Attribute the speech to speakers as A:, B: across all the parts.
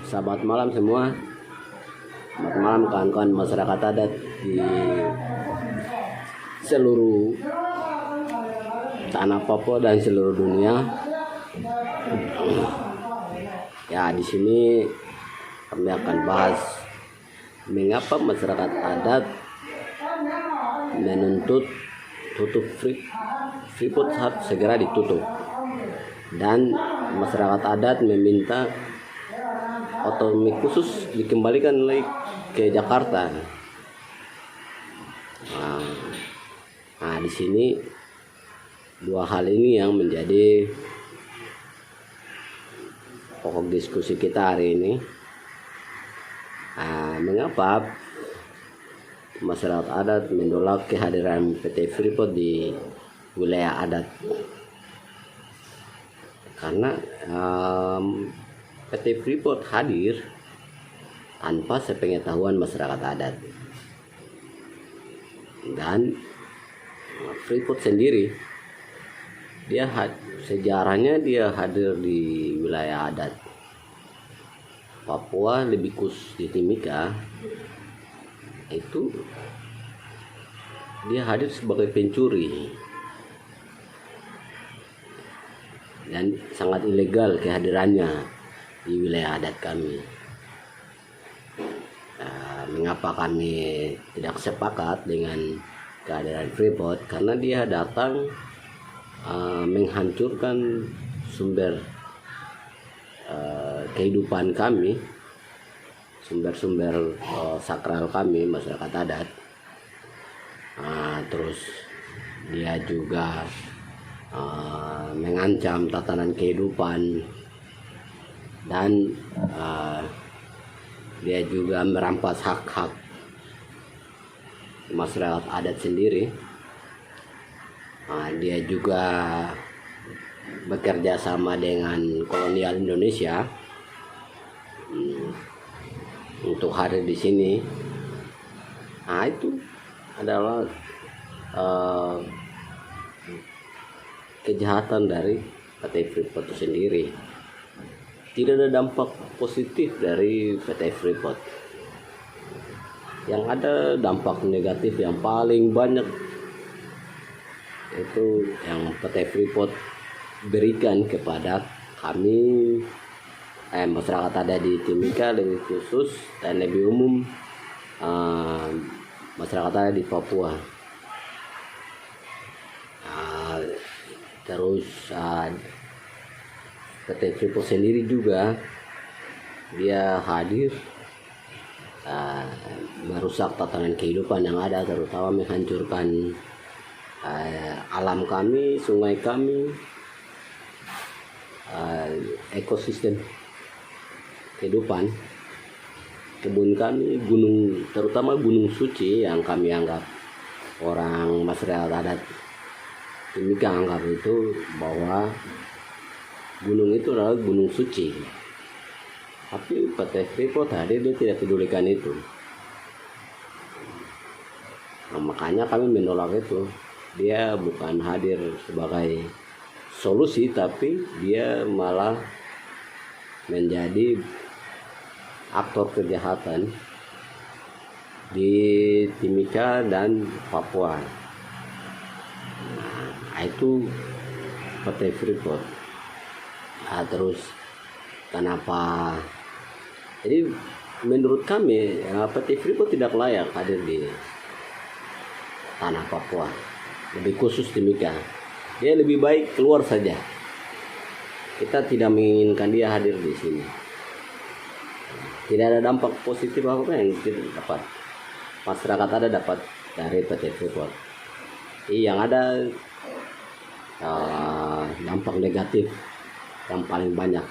A: Selamat malam semua. Selamat malam kawan-kawan masyarakat adat di seluruh tanah Papua dan seluruh dunia. Ya, di sini kami akan bahas mengapa masyarakat adat menuntut tutup Freeport harus segera ditutup, dan masyarakat adat meminta otonomi khusus dikembalikan lagi ke Jakarta. Nah, di sini dua hal ini yang menjadi pokok diskusi kita hari ini. Mengapa masyarakat adat menolak kehadiran PT Freeport di wilayah adat? Karena PT Freeport hadir tanpa sepengetahuan masyarakat adat, dan Freeport sendiri sejarahnya dia hadir di wilayah adat Papua, lebih khusus di Timika. Itu dia hadir sebagai pencuri dan sangat ilegal kehadirannya di wilayah adat kami. Mengapa kami tidak sepakat dengan kehadiran Freeport? Karena dia datang menghancurkan sumber kehidupan kami, sumber-sumber sakral kami masyarakat adat. Terus dia juga mengancam tatanan kehidupan, dan dia juga merampas hak-hak masyarakat adat sendiri. Dia juga bekerja sama dengan kolonial Indonesia untuk hadir di sini. Itu adalah kejahatan dari PT Freeport itu sendiri. Tidak ada dampak positif dari PT Freeport. Yang ada dampak negatif yang paling banyak itu yang PT Freeport berikan kepada kami masyarakat adat di Timika, lebih khusus dan lebih umum masyarakat adat di Papua. Terus PT Freeport sendiri juga dia hadir merusak tatanan kehidupan yang ada, terutama menghancurkan alam kami, sungai kami, ekosistem kehidupan, kebun kami, gunung, terutama Gunung Suci yang kami anggap, orang masyarakat adat Timika anggap itu bahwa gunung itu adalah gunung suci. Tapi PT Freeport hadir, dia tidak pedulikan itu. Makanya kami menolak itu. Dia bukan hadir sebagai solusi, tapi dia malah menjadi aktor kejahatan di Timika dan Papua. Itu PT Freeport. Terus kenapa? Jadi menurut kami PT Freeport tidak layak hadir di tanah Papua, lebih khusus Timika. Dia lebih baik keluar saja. Kita tidak menginginkan dia hadir di sini. Tidak ada dampak positif apa yang dapat masyarakat ada dapat dari PT Freeport. Yang ada dampak negatif yang paling banyak.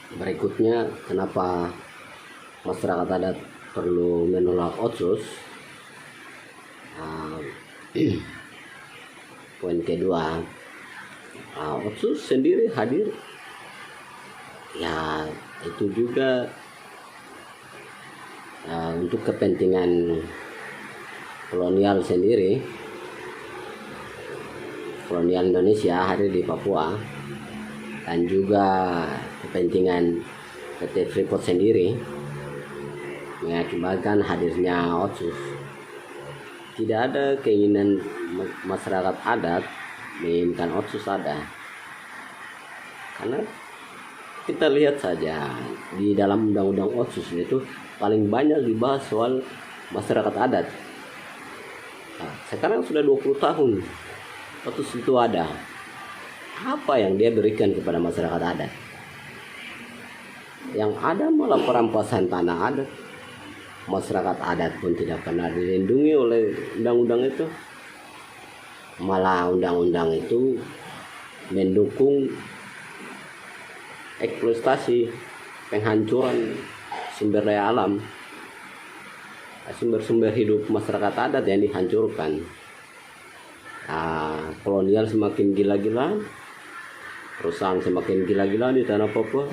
A: Berikutnya, kenapa masyarakat adat perlu menolak Otsus? Poin kedua, Otsus sendiri hadir, ya itu juga untuk kepentingan kolonial sendiri. Kolonial Indonesia hadir di Papua, dan juga kepentingan PT Freeport sendiri mengakibatkan hadirnya Otsus. Tidak ada keinginan masyarakat adat menginginkan Otsus ada, karena kita lihat saja di dalam undang-undang Otsus itu paling banyak dibahas soal masyarakat adat. Nah, sekarang sudah 20 tahun Otsus itu ada. Apa yang dia berikan kepada masyarakat adat? Yang ada malah perampasan tanah adat. Masyarakat adat pun tidak pernah dilindungi oleh undang-undang itu. Malah undang-undang itu mendukung eksploitasi, penghancuran sumber daya alam, sumber-sumber hidup masyarakat adat yang dihancurkan. Kolonial semakin gila-gilaan, perusahaan semakin gila-gilaan di tanah Papua,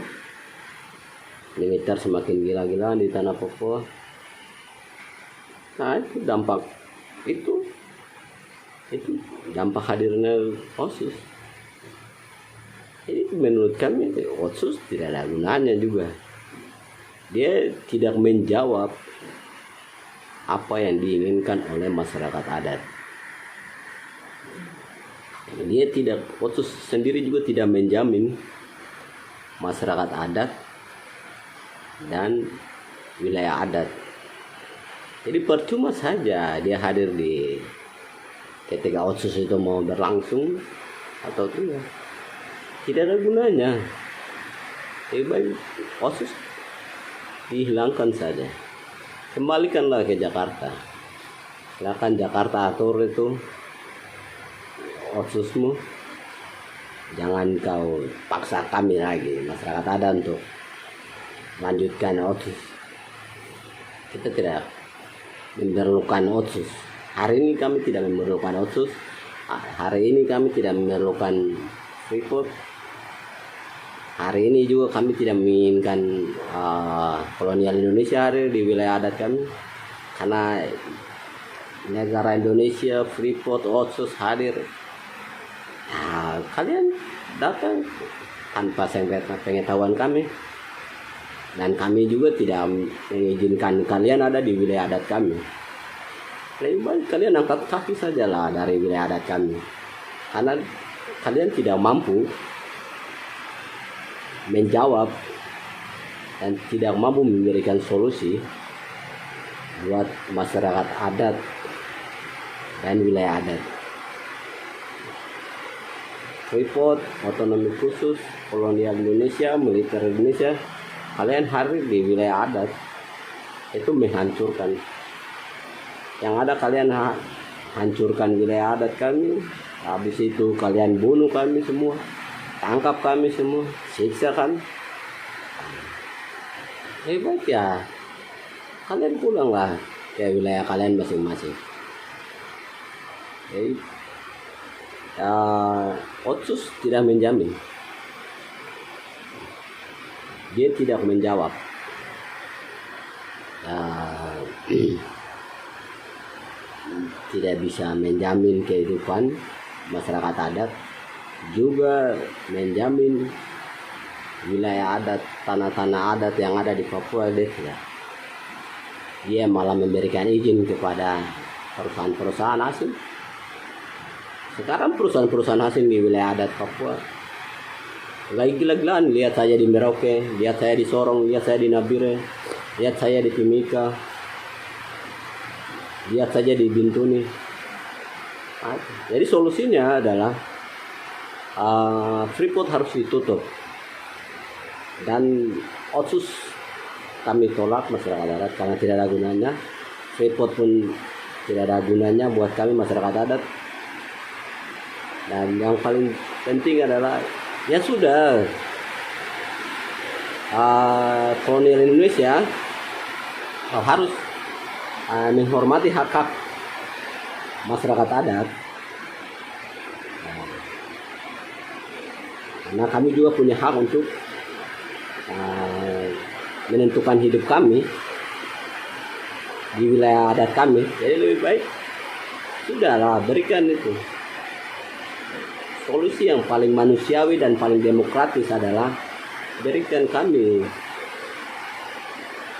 A: militer semakin gila-gilaan di tanah Papua. Nah, itu dampak hadirnya Otsus. Jadi menurut kami Otsus tidak ada gunanya juga. Dia tidak menjawab apa yang diinginkan oleh masyarakat adat. Otsus sendiri juga tidak menjamin masyarakat adat dan wilayah adat. Jadi percuma saja dia hadir di ketika Otsus itu mau berlangsung atau tidak. Tidak ada gunanya. Lebih baik Otsus dihilangkan saja. Kembalikanlah ke Jakarta. Silakan Jakarta atur itu Otsusmu. Jangan kau paksa kami lagi masyarakat adat untuk lanjutkan Otsus. Kita tidak memerlukan Otsus. Hari ini kami tidak memerlukan Otsus. Hari ini kami tidak memerlukan Freeport. Hari ini juga kami tidak menginginkan kolonial Indonesia hadir di wilayah adat kami, karena negara Indonesia, Freeport, Otsus hadir. Nah, kalian datang tanpa pengetahuan kami, dan kami juga tidak mengizinkan kalian ada di wilayah adat kami. Lebih baik kalian angkat kaki sajalah dari wilayah adat kami, karena kalian tidak mampu menjawab dan tidak mampu memberikan solusi buat masyarakat adat dan wilayah adat. Freeport, otonomi khusus, kolonial Indonesia, militer Indonesia, kalian hadir di wilayah adat itu menghancurkan. Yang ada kalian hancurkan wilayah adat kami, habis itu kalian bunuh kami semua, tangkap kami semua, siksa kan. Baik ya, kalian pulanglah ke wilayah kalian masing-masing. Jadi Otsus tidak menjamin, dia tidak menjawab. Tidak bisa menjamin kehidupan masyarakat adat, juga menjamin wilayah adat, tanah-tanah adat yang ada di Papua. Dia malah memberikan izin kepada perusahaan-perusahaan asing. Sekarang perusahaan-perusahaan asing di wilayah adat Papua lagi gila-gilaan. Lihat saya di Merauke, lihat saya di Sorong, lihat saya di Nabire, lihat saya di Timika, lihat saja di Bintuni. Jadi solusinya adalah Freeport harus ditutup, dan Otsus kami tolak masyarakat adat karena tidak ada gunanya. Freeport pun tidak ada gunanya buat kami masyarakat adat. Dan yang paling penting adalah ya sudah, kolonial Indonesia harus menghormati hak-hak masyarakat adat. Karena kami juga punya hak untuk menentukan hidup kami di wilayah adat kami. Jadi lebih baik sudahlah, berikan itu. Solusi yang paling manusiawi dan paling demokratis adalah berikan kami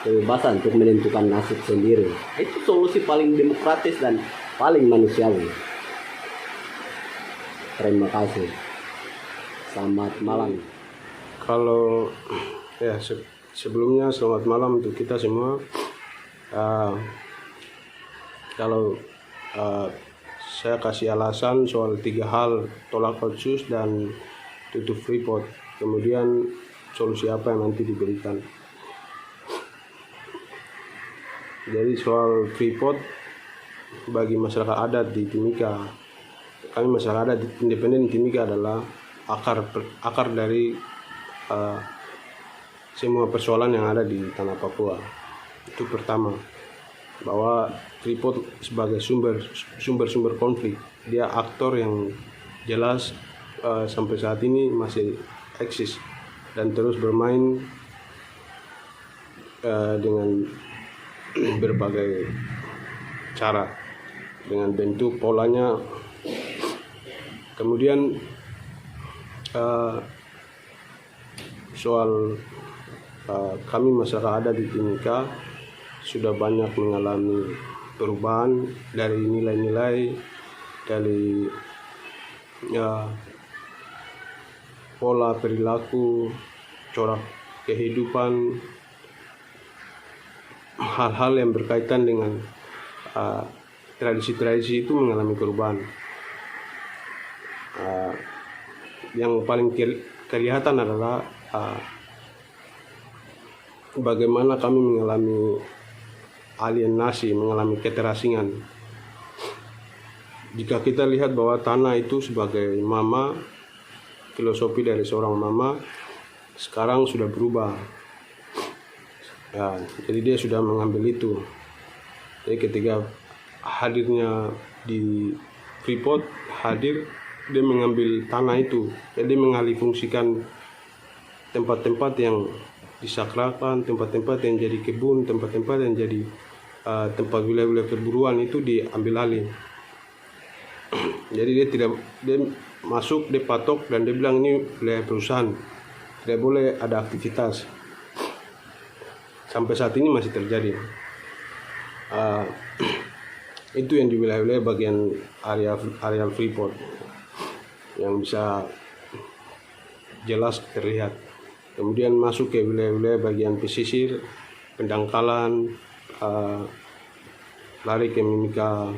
A: kebebasan untuk menentukan nasib sendiri. Itu solusi paling demokratis dan paling manusiawi. Terima kasih. Selamat malam.
B: Kalau ya sebelumnya selamat malam untuk kita semua. Kalau saya kasih alasan soal 3 hal, tolak otsus dan tutup Freeport, kemudian solusi apa yang nanti diberikan. Jadi soal Freeport, bagi masyarakat adat di Timika, kami masyarakat adat independen Timika adalah akar dari semua persoalan yang ada di tanah Papua. Itu pertama, bahwa Freeport sebagai sumber konflik, dia aktor yang jelas sampai saat ini masih eksis dan terus bermain dengan berbagai cara, dengan bentuk polanya. Kemudian soal kami masyarakat adat di Timika sudah banyak mengalami perubahan dari nilai-nilai, dari pola perilaku, corak kehidupan, hal-hal yang berkaitan dengan tradisi-tradisi itu mengalami perubahan. Yang paling kelihatan adalah bagaimana kami mengalami alienasi, mengalami keterasingan. Jika kita lihat bahwa tanah itu sebagai mama, filosofi dari seorang mama sekarang sudah berubah. Ya, jadi dia sudah mengambil itu. Jadi ketika hadirnya di Freeport, dia mengambil tanah itu. Jadi mengalihfungsikan tempat-tempat yang disakralkan, tempat-tempat yang jadi kebun, tempat-tempat yang jadi tempat wilayah-wilayah perburuan itu diambil alih. Jadi dia masuk, dia patok dan dia bilang ini wilayah perusahaan, tidak boleh ada aktivitas. Sampai saat ini masih terjadi. Itu yang di wilayah-wilayah bagian area Freeport yang bisa jelas terlihat. Kemudian masuk ke wilayah-wilayah bagian pesisir, pendangkalan, lari ke Mimika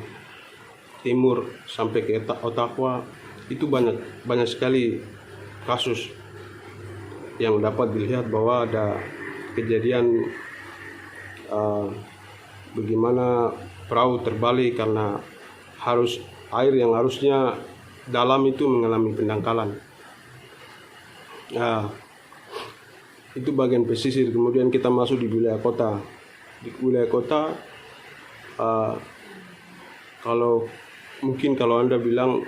B: Timur sampai ke Otakwa, itu banyak sekali kasus yang dapat dilihat bahwa ada kejadian bagaimana perahu terbalik karena air yang harusnya dalam itu mengalami pendangkalan. Itu bagian pesisir. Kemudian kita masuk di wilayah kota. Di wilayah kota, kalau Anda bilang,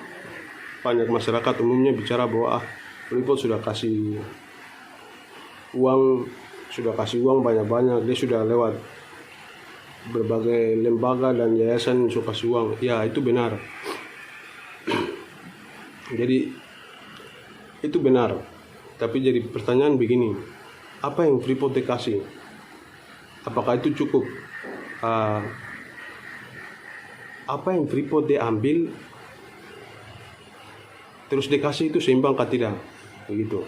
B: banyak masyarakat umumnya bicara bahwa Freeport sudah kasih uang banyak-banyak, dia sudah lewat berbagai lembaga dan yayasan sudah kasih uang. Ya, itu benar. Jadi itu benar. Tapi jadi pertanyaan begini, apa yang Freeport dikasih? Apakah itu cukup? Apa yang Freeport diambil terus dikasih itu seimbang atau tidak? Begitu.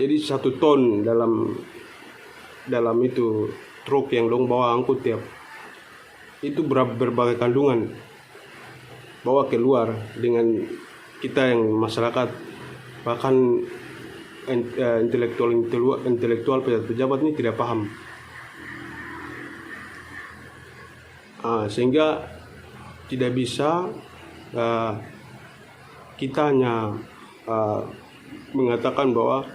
B: Jadi 1 ton dalam itu truk yang dong bawa angkut tiap itu berbagai kandungan bawa keluar, dengan kita yang masyarakat, bahkan intelektual pejabat ini tidak paham. Sehingga tidak bisa kita hanya mengatakan bahwa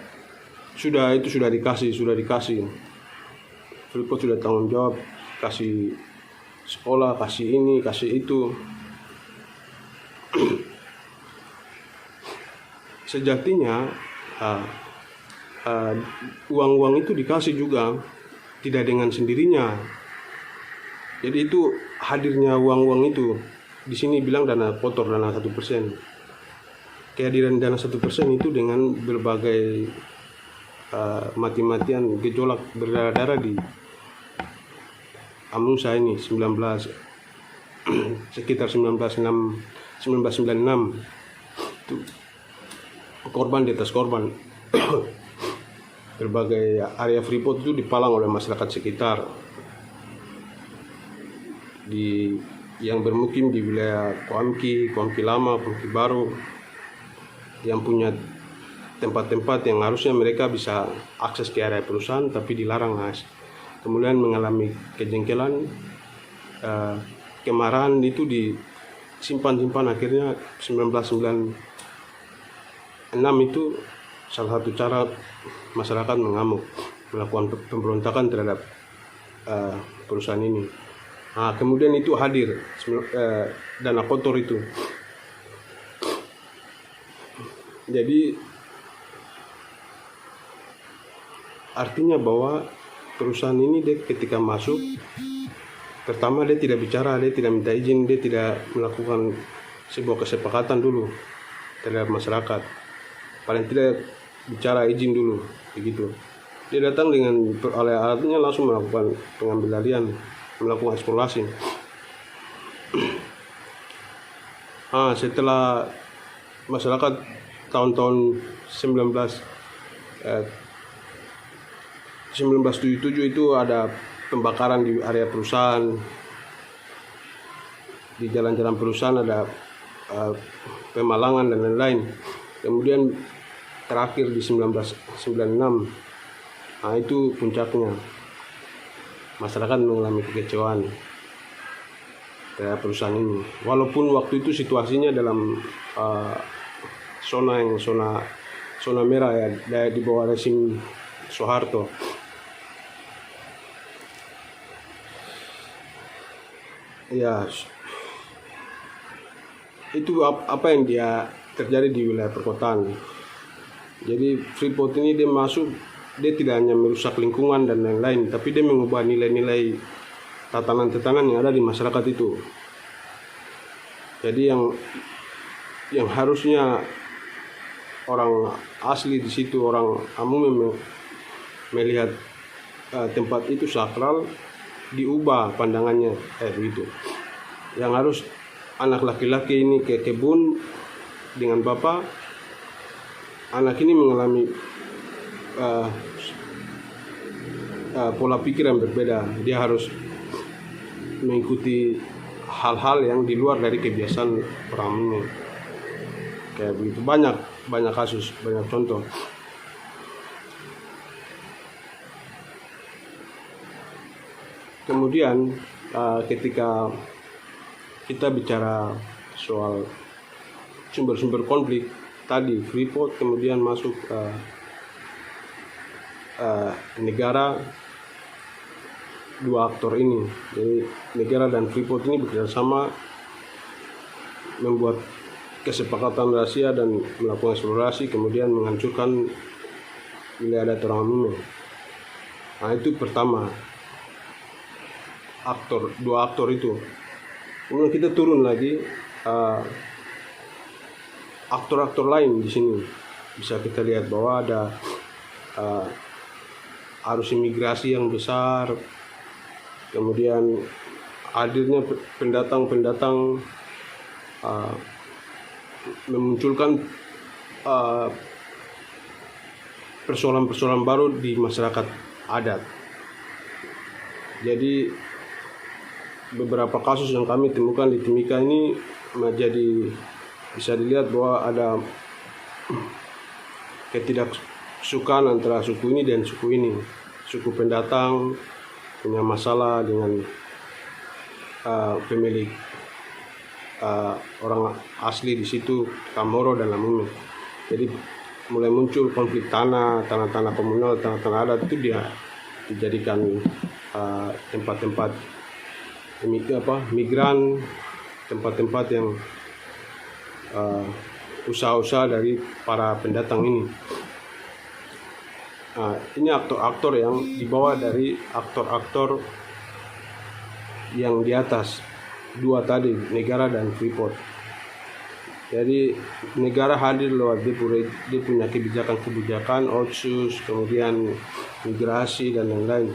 B: sudah dikasih. Freeport sudah tanggung jawab, kasih sekolah, kasih ini, kasih itu. Sejatinya uang-uang itu dikasih juga tidak dengan sendirinya. Jadi itu hadirnya uang-uang itu, di sini bilang dana kotor, dana 1%. kehadiran dana 1% itu dengan berbagai mati-matian gejolak berdarah-darah di Amungsa ini sekitar 1996 itu korban di atas korban. Berbagai area Freeport itu dipalang oleh masyarakat sekitar yang bermukim di wilayah Koamki Lama, Koamki Baru, yang punya tempat-tempat yang harusnya mereka bisa akses ke area perusahaan tapi dilarang. Kemudian mengalami kejengkelan, kemarahan itu disimpan akhirnya 1996 itu salah satu cara masyarakat mengamuk, melakukan pemberontakan terhadap perusahaan ini. Kemudian itu hadir dana kotor itu. Jadi artinya bahwa perusahaan ini dia ketika masuk, pertama dia tidak bicara, dia tidak minta izin, dia tidak melakukan sebuah kesepakatan dulu terhadap masyarakat. Paling tidak bicara izin dulu, begitu. Dia datang dengan alat-alatnya langsung melakukan pengambil alihan, melakukan eksplorasi. Setelah masyarakat tahun-tahun 1977 itu ada pembakaran di area perusahaan, di jalan-jalan perusahaan ada pemalangan dan lain-lain. Kemudian terakhir di 1996, itu puncaknya masyarakat mengalami kekecewaan terhadap perusahaan ini. Walaupun waktu itu situasinya dalam zona merah ya, di bawah rezim Soeharto. Ya, itu apa yang dia terjadi di wilayah perkotaan. Jadi Freeport ini dia masuk, dia tidak hanya merusak lingkungan dan lain-lain, tapi dia mengubah nilai-nilai tatanan-tatanan yang ada di masyarakat itu. Jadi yang harusnya orang asli di situ, orang umum melihat tempat itu sakral, diubah pandangannya begitu. Yang harus anak laki-laki ini ke kebun dengan bapak, anak ini mengalami pola pikir yang berbeda. Dia harus mengikuti hal-hal yang di luar dari kebiasaan orang ini. Kayak begitu, banyak kasus, banyak contoh. Kemudian ketika kita bicara soal sumber-sumber konflik tadi, Freeport kemudian masuk negara, dua aktor ini. Jadi negara dan Freeport ini bekerjasama membuat kesepakatan rahasia dan melakukan eksplorasi, kemudian menghancurkan wilayah adat orang Amime. Itu pertama, dua aktor itu. Kemudian kita turun lagi, aktor-aktor lain di sini bisa kita lihat bahwa ada arus imigrasi yang besar, kemudian hadirnya pendatang-pendatang memunculkan persoalan-persoalan baru di masyarakat adat. Jadi beberapa kasus yang kami temukan di Timika ini menjadi bisa dilihat bahwa ada ketidaksukaan antara suku ini dan suku ini. Suku pendatang punya masalah dengan pemilik orang asli di situ, Kamoro dan Lamune. Jadi mulai muncul konflik tanah komunal, tanah adat itu dia dijadikan tempat-tempat migran, tempat-tempat yang usaha-usaha dari para pendatang ini. Ini aktor-aktor yang dibawa dari aktor-aktor yang di atas, dua tadi, negara dan Freeport. Jadi negara hadir lewat dia punya kebijakan-kebijakan, otsus, kemudian migrasi dan lain-lain.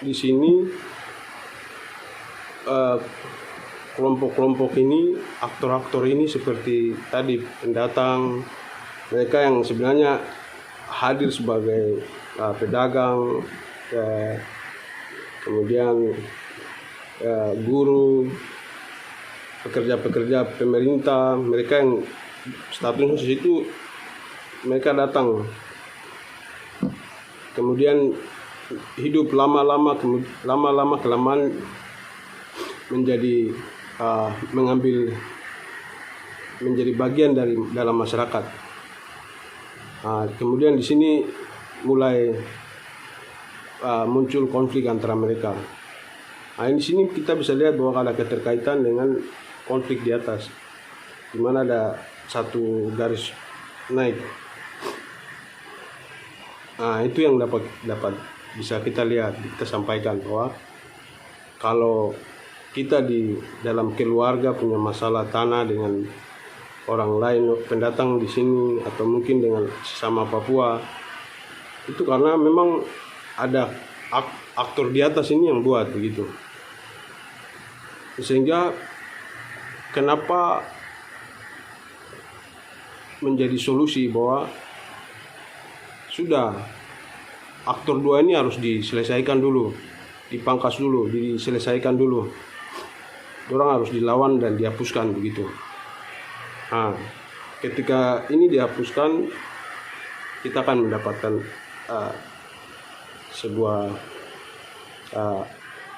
B: Di sini kelompok-kelompok ini, aktor-aktor ini seperti tadi pendatang, mereka yang sebenarnya hadir sebagai pedagang, kemudian guru, pekerja-pekerja pemerintah, mereka yang status khusus itu, mereka datang kemudian hidup lama-lama kelamaan menjadi menjadi bagian dari dalam masyarakat. Kemudian di sini mulai muncul konflik antara mereka. Di sini kita bisa lihat bahwa ada keterkaitan dengan konflik di atas, di mana ada satu garis naik. Itu yang dapat bisa kita lihat, kita sampaikan bahwa kalau kita di dalam keluarga punya masalah tanah dengan orang lain, pendatang di sini atau mungkin dengan sesama Papua, itu karena memang ada aktor di atas ini yang buat begitu. Sehingga kenapa menjadi solusi bahwa sudah aktor dua ini harus diselesaikan dulu, dipangkas dulu, diselesaikan dulu. Orang harus dilawan dan dihapuskan begitu. Ketika ini dihapuskan, kita akan mendapatkan sebuah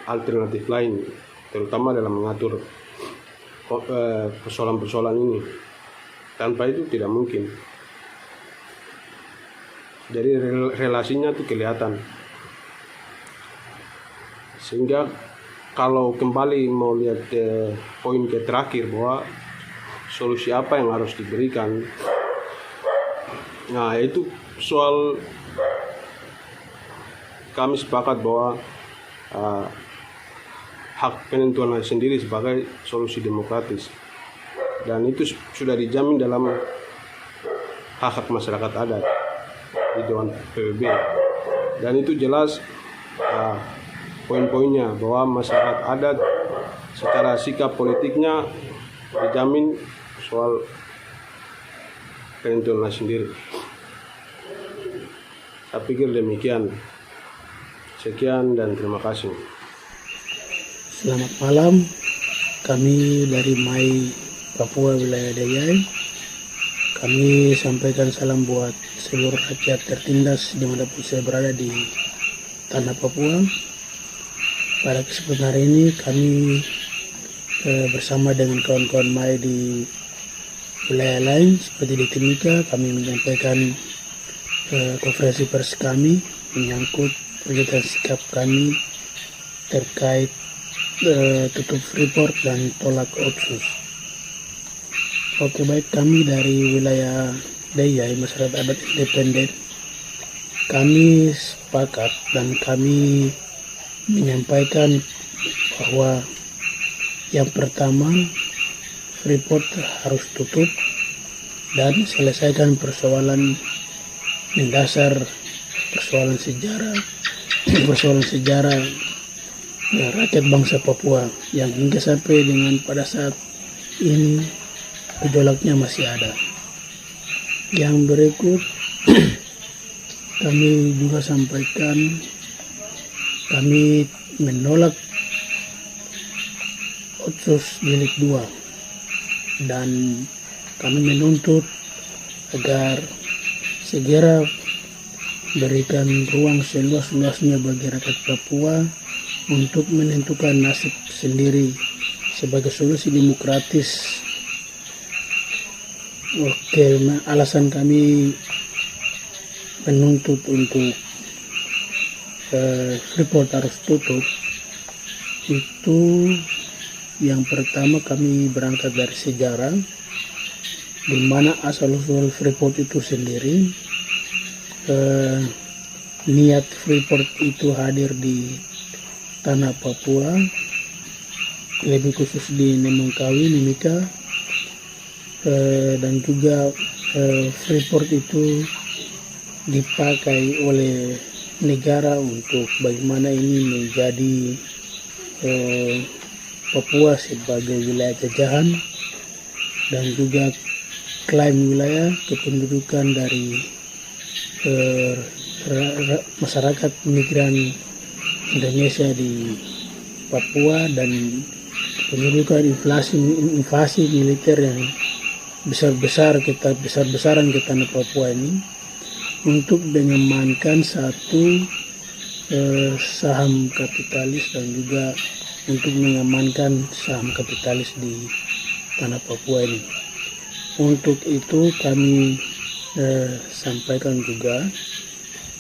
B: alternatif lain, terutama dalam mengatur persoalan-persoalan ini. Tanpa itu tidak mungkin. Jadi relasinya itu kelihatan. Sehingga kalau kembali mau lihat poin terakhir bahwa solusi apa yang harus diberikan, itu soal kami sepakat bahwa hak penentuan sendiri sebagai solusi demokratis, dan itu sudah dijamin dalam hak masyarakat adat di Dewan PBB, dan itu jelas poin-poinnya bahwa masyarakat adat secara sikap politiknya dijamin soal penentuan sendiri. Saya pikir demikian. Sekian dan terima kasih.
C: Selamat malam, kami dari MAI Papua Wilayah Dayai. Kami sampaikan salam buat seluruh rakyat tertindas dimanapun saya berada di tanah Papua. Pada kesempatan hari ini kami bersama dengan kawan-kawan MAI di wilayah lain seperti di Timika, kami menyampaikan konferensi pers kami menyangkut pernyataan sikap kami terkait tutup Freeport dan tolak otsus. Oke, baik, kami dari wilayah Dayai, masyarakat adat independen, kami sepakat dan kami menyampaikan bahwa yang pertama, Freeport harus tutup dan selesaikan persoalan mendasar, persoalan sejarah rakyat bangsa Papua yang hingga sampai dengan pada saat ini gejolaknya masih ada. Yang berikut kami juga sampaikan, kami menolak otsus jilid 2 dan kami menuntut agar segera berikan ruang seluas-luasnya bagi rakyat Papua untuk menentukan nasib sendiri sebagai solusi demokratis. Oke, alasan kami menuntut untuk Freeport harus tutup itu, yang pertama kami berangkat dari sejarah, di mana asal-usul Freeport itu sendiri. Niat Freeport itu hadir di tanah Papua lebih khusus di Nemangkawi, Mimika, dan juga Freeport itu dipakai oleh negara untuk bagaimana ini menjadi Papua sebagai wilayah jajahan, dan juga klaim wilayah kependudukan dari masyarakat migran Indonesia di Papua, dan kependudukan invasi militer yang besar-besaran ke tanah Papua ini untuk mengamankan satu saham kapitalis, dan juga untuk mengamankan saham kapitalis di tanah Papua ini. Untuk itu kami sampaikan juga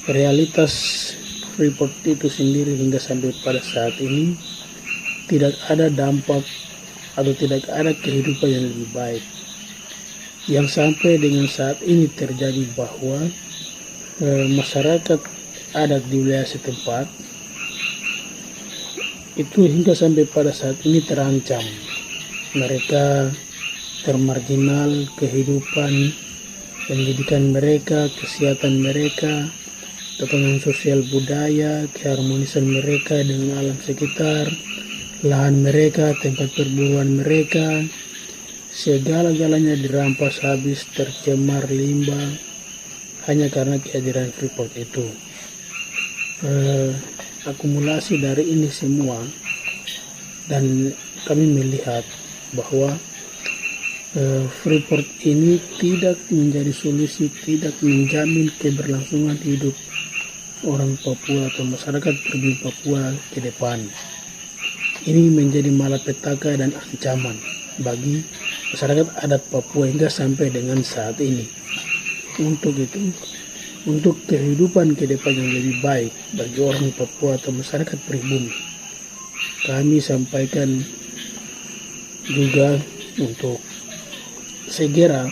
C: realitas Freeport itu sendiri hingga sampai pada saat ini tidak ada dampak atau tidak ada kehidupan yang lebih baik. Yang sampai dengan saat ini terjadi bahwa masyarakat adat di wilayah setempat itu hingga sampai pada saat ini terancam. Mereka termarginal, kehidupan pendidikan mereka, kesehatan mereka, tatanan sosial budaya, keharmonisan mereka dengan alam sekitar, lahan mereka, tempat perburuan mereka, segala-galanya dirampas habis, tercemar limbah hanya karena kehadiran Freeport itu. Akumulasi dari ini semua, dan kami melihat bahwa Freeport ini tidak menjadi solusi, tidak menjamin keberlangsungan hidup orang Papua atau masyarakat pribumi Papua ke depan. Ini menjadi malapetaka dan ancaman bagi masyarakat adat Papua hingga sampai dengan saat ini. Untuk itu, untuk kehidupan ke depan yang lebih baik bagi orang Papua atau masyarakat pribumi, kami sampaikan juga untuk segera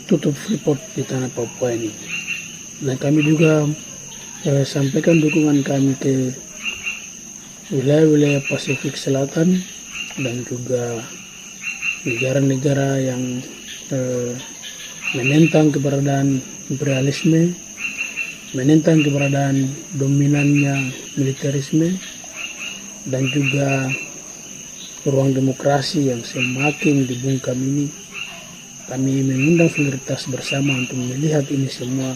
C: tutup Freeport di tanah Papua ini. Dan kami juga sampaikan dukungan kami ke wilayah-wilayah Pasifik Selatan dan juga negara-negara yang menentang keberadaan imperialisme, menentang keberadaan dominannya militerisme, dan juga ruang demokrasi yang semakin dibungkam ini. Kami mengundang solidaritas bersama untuk melihat ini semua,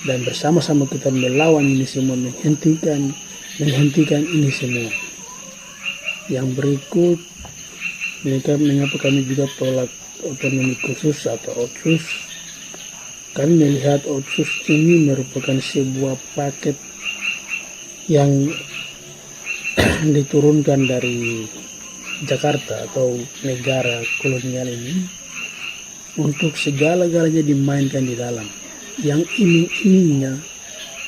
C: dan bersama-sama kita melawan ini semua, menghentikan ini semua. Yang berikut, mengapa kami juga tolak otonomi khusus atau OTKHUS. Kami melihat OTKHUS ini merupakan sebuah paket yang diturunkan dari Jakarta atau negara kolonial ini untuk segala-galanya dimainkan di dalam. Yang iming-imingnya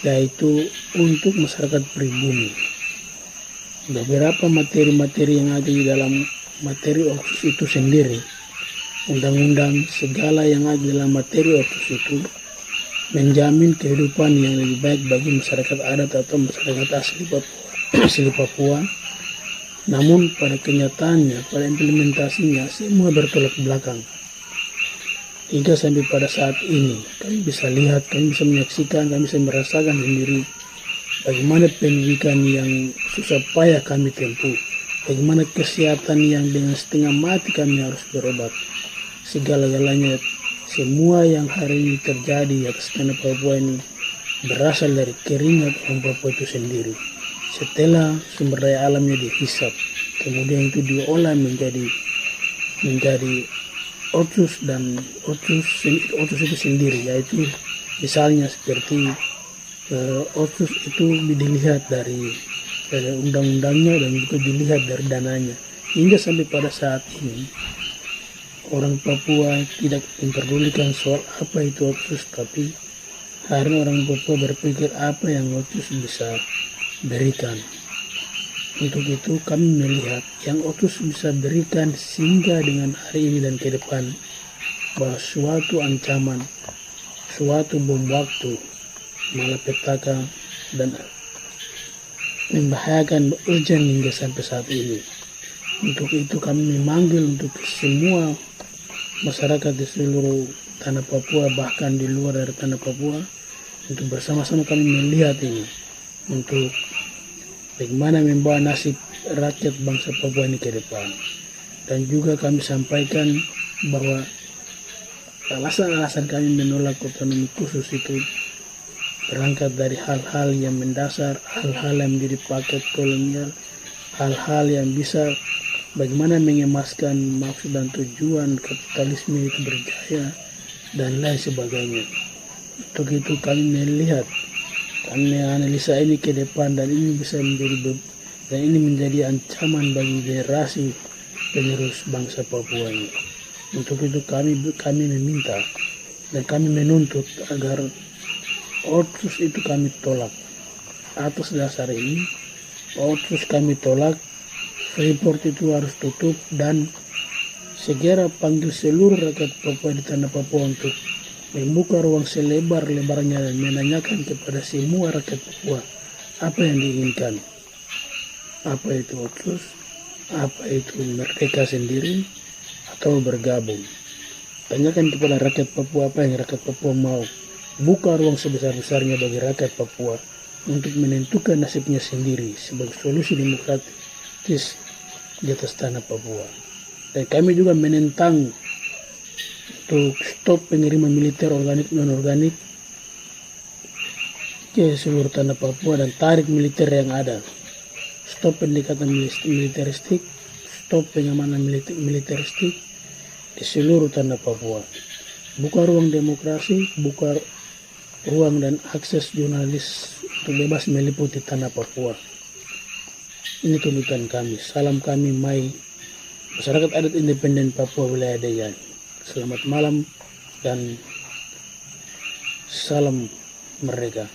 C: yaitu untuk masyarakat pribumi. Beberapa materi-materi yang ada di dalam materi OTKHUS itu sendiri, undang-undang segala yang ada dalam materi OTKHUS itu menjamin kehidupan yang lebih baik bagi masyarakat adat atau masyarakat asli Papua. Namun pada kenyataannya, pada implementasinya semua bertolak belakang. Hingga sampai pada saat ini kami bisa lihat, kami bisa menyaksikan, kami bisa merasakan sendiri bagaimana pendidikan yang susah payah kami tempuh, bagaimana kesehatan yang dengan setengah mati kami harus berobat. Segala-galanya, semua yang hari ini terjadi atas tanah Papua ini berasal dari keringat orang Papua itu sendiri. Setelah sumber daya alamnya dihisap, kemudian itu diolah menjadi OTKHUS, dan OTKHUS itu sendiri, yaitu misalnya seperti OTKHUS itu dilihat dari undang-undangnya dan juga dilihat dari dananya. Hingga sampai pada saat ini orang Papua tidak memperdulikan soal apa itu OTKHUS, tapi hari orang Papua berpikir apa yang OTKHUS bisa berikan. Untuk itu kami melihat yang OTKHUS bisa berikan sehingga dengan hari ini dan ke depan, bahwa suatu ancaman, suatu bom waktu, malapetaka dan membahayakan urgent hingga sampai saat ini. Untuk itu kami memanggil untuk semua masyarakat di seluruh tanah Papua, bahkan di luar dari tanah Papua, untuk bersama-sama kami melihat ini, untuk bagaimana membawa nasib rakyat bangsa Papua ini ke depan. Dan juga kami sampaikan bahwa alasan-alasan kami menolak otonomi khusus itu berangkat dari hal-hal yang mendasar, hal-hal yang menjadi paket kolonial, hal-hal yang bisa bagaimana mengemaskan maksud dan tujuan kapitalisme itu berjaya dan lain sebagainya. Untuk itu kami melihat, kami menganalisa ini ke depan, dan ini bisa menjadi ancaman bagi generasi penerus bangsa Papua ini. Untuk itu kami meminta dan kami menuntut agar otsus itu kami tolak. Atas dasar ini, otsus kami tolak, Freeport itu harus tutup, dan segera panggil seluruh rakyat Papua di tanah Papua untuk membuka ruang selebar-lebarnya dan menanyakan kepada semua rakyat Papua apa yang diinginkan. Apa itu otsus, apa itu merdeka sendiri, atau bergabung. Tanyakan kepada rakyat Papua apa yang rakyat Papua mau. Buka ruang sebesar-besarnya bagi rakyat Papua untuk menentukan nasibnya sendiri sebagai solusi demokratis di atas tanah Papua. Dan kami juga menentang untuk stop pengiriman militer organik non-organik ke seluruh tanah Papua dan tarik militer yang ada. Stop pendekatan militeristik, stop pengamanan militeristik di seluruh tanah Papua. Buka ruang demokrasi, buka ruang dan akses jurnalis untuk bebas meliputi tanah Papua. Ini tuntutan kami. Salam kami, Mai, Masyarakat Adat Independen Papua Wilayah Deyan. Selamat malam dan salam merdeka.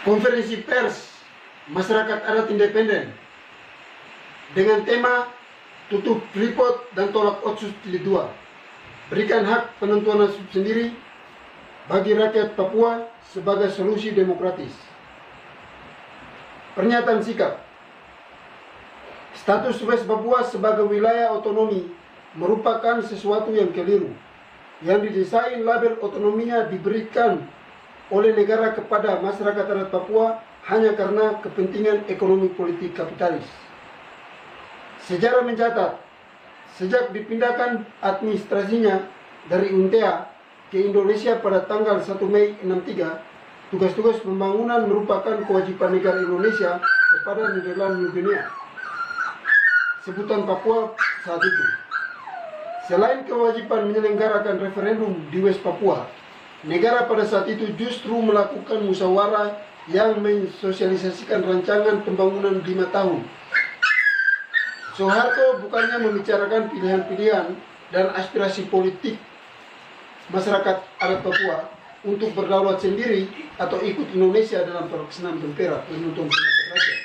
D: Konferensi pers Masyarakat Adat Independen dengan tema tutup Freeport dan tolak Otsus Jilid 2. Berikan hak penentuan nasib sendiri bagi rakyat Papua sebagai solusi demokratis. Pernyataan sikap. Status West Papua sebagai wilayah otonomi merupakan sesuatu yang keliru, yang didesain label otonominya diberikan oleh negara kepada masyarakat adat Papua hanya karena kepentingan ekonomi politik kapitalis. Sejarah mencatat, sejak dipindahkan administrasinya dari UNTEA ke Indonesia pada tanggal 1 Mei 63, tugas-tugas pembangunan merupakan kewajiban negara Indonesia kepada Nederland New Guinea, sebutan Papua saat itu. Selain kewajiban menyelenggarakan referendum di West Papua, negara pada saat itu justru melakukan musyawarah yang mensosialisasikan rancangan pembangunan 5 tahun. Soeharto bukannya membicarakan pilihan-pilihan dan aspirasi politik masyarakat adat Papua untuk berdaulat sendiri atau ikut Indonesia dalam pelaksanaan PEPERA penuntun rakyat.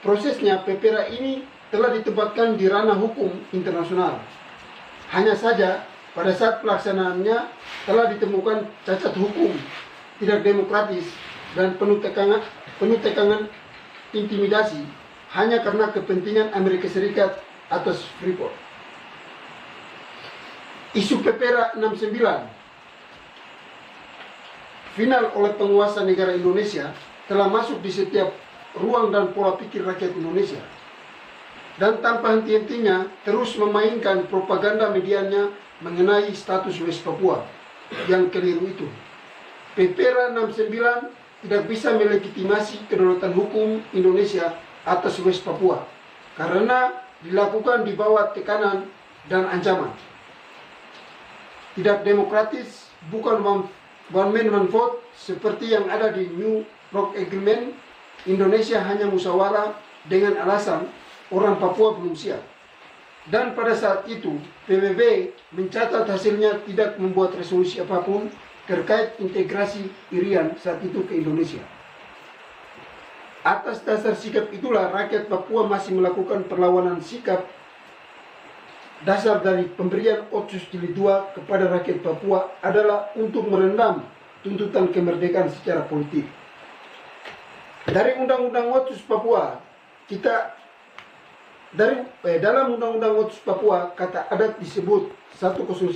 D: Prosesnya PEPERA ini telah ditempatkan di ranah hukum internasional. Hanya saja pada saat pelaksanaannya telah ditemukan cacat hukum, tidak demokratis, dan penuh tekanan intimidasi hanya karena kepentingan Amerika Serikat atas Freeport. Isu PEPERA 69 final oleh penguasa negara Indonesia telah masuk di setiap ruang dan pola pikir rakyat Indonesia, dan tanpa henti-hentinya terus memainkan propaganda medianya mengenai status West Papua yang keliru itu. PEPERA 69 tidak bisa melegitimasi kedaulatan hukum Indonesia atas West Papua karena dilakukan di bawah tekanan dan ancaman. Tidak demokratis, bukan one man one vote seperti yang ada di New York Agreement. Indonesia hanya musyawarah dengan alasan orang Papua belum siap. Dan pada saat itu PBB mencatat hasilnya tidak membuat resolusi apapun terkait integrasi Irian saat itu ke Indonesia. Atas dasar sikap itulah rakyat Papua masih melakukan perlawanan sikap dasar dari pemberian Otsus Jilid 2 kepada rakyat Papua adalah untuk merendam tuntutan kemerdekaan secara politik. Dari Undang-Undang Otsus Papua, dalam Undang-Undang Otsus Papua, kata adat disebut 109,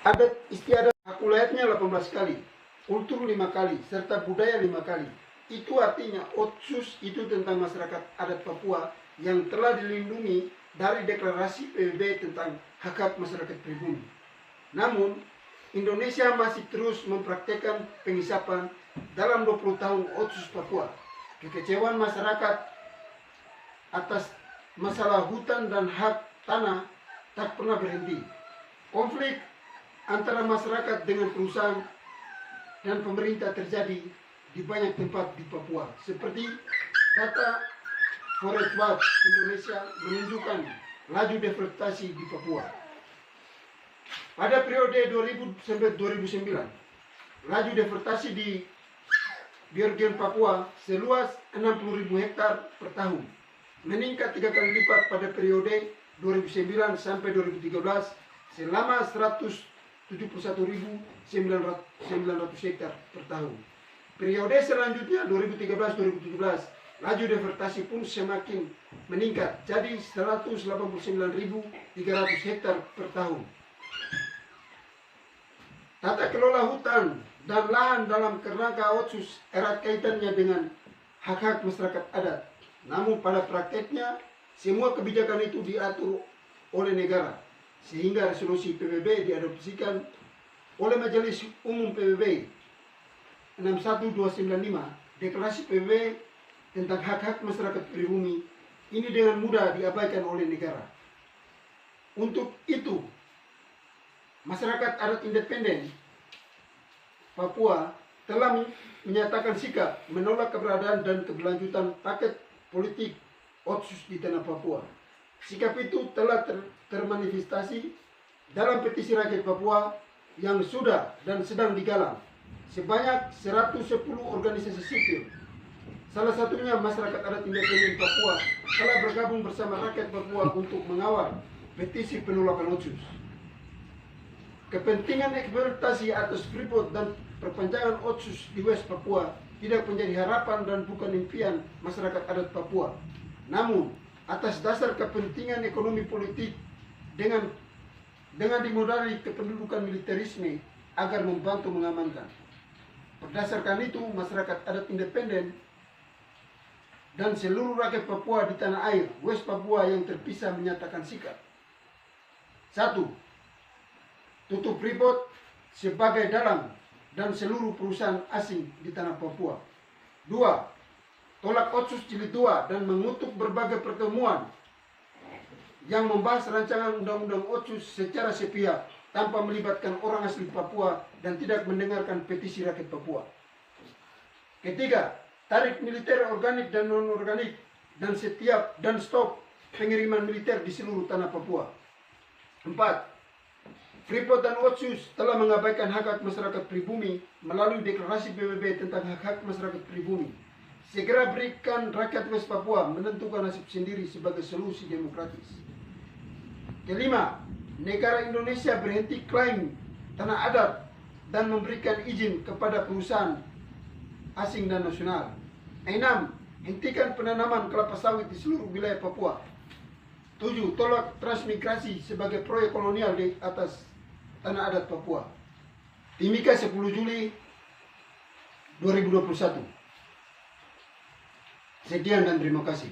D: adat istiadat hak wilayahnya 18 kali, kultur 5 kali, serta budaya 5 kali. Itu artinya Otsus itu tentang masyarakat adat Papua yang telah dilindungi dari deklarasi PBB tentang hak-hak masyarakat pribumi. Namun, Indonesia masih terus mempraktekkan pengisapan dalam 20 tahun Otsus Papua. Kekecewaan masyarakat atas masalah hutan dan hak tanah tak pernah berhenti. Konflik antara masyarakat dengan perusahaan dan pemerintah terjadi di banyak tempat di Papua. Seperti data Forest Watch Indonesia menunjukkan laju deforestasi di Papua. Pada periode 2000 sampai 2009, laju deforestasi di bioregion Papua seluas 60.000 hektar per tahun, meningkat 3 kali lipat pada periode 2009 sampai 2013 selama 171.900 hektar per tahun. Periode selanjutnya 2013-2017 laju deforestasi pun semakin meningkat jadi 189.300 hektar per tahun. Tata kelola hutan dan lahan dalam kerangka Otsus erat kaitannya dengan hak-hak masyarakat adat. Namun pada prakteknya semua kebijakan itu diatur oleh negara sehingga resolusi PBB diadopsikan oleh Majelis Umum PBB 61295, deklarasi PBB tentang hak-hak masyarakat pribumi ini dengan mudah diabaikan oleh negara. Untuk itu, masyarakat adat independen Papua telah menyatakan sikap menolak keberadaan dan keberlanjutan paket politik Otsus di tanah Papua. Sikap itu telah termanifestasi dalam petisi rakyat Papua yang sudah dan sedang digalang sebanyak 110 organisasi sipil. Salah satunya masyarakat adat independen Papua telah bergabung bersama rakyat Papua untuk mengawal petisi penolakan Otsus. Kepentingan eksploitasi atas Freeport dan perpanjangan Otsus di West Papua tidak menjadi harapan dan bukan impian masyarakat adat Papua. Namun, atas dasar kepentingan ekonomi politik dengan dimodali kependudukan militerisme agar membantu mengamankan. Berdasarkan itu, masyarakat adat independen dan seluruh rakyat Papua di tanah air West Papua yang terpisah menyatakan sikap. 1. Tutup Freeport sebagai dalang dan seluruh perusahaan asing di tanah Papua. 2. Tolak Otsus Jilid 2 dan mengutuk berbagai pertemuan yang membahas rancangan undang-undang Otsus secara sepihak tanpa melibatkan orang asli Papua dan tidak mendengarkan petisi rakyat Papua. Ketiga, tarik militer organik dan non-organik dan stop pengiriman militer di seluruh tanah Papua. 4. Freeport dan Otsus telah mengabaikan hak-hak masyarakat pribumi melalui deklarasi PBB tentang hak-hak masyarakat pribumi. Segera berikan rakyat West Papua menentukan nasib sendiri sebagai solusi demokratis. Kelima, negara Indonesia berhenti klaim tanah adat dan memberikan izin kepada perusahaan asing dan nasional. 6. Hentikan penanaman kelapa sawit di seluruh wilayah Papua. 7. Tolak transmigrasi sebagai proyek kolonial di atas tanah adat Papua. Timika 10 Juli 2021. Sekian dan terima kasih.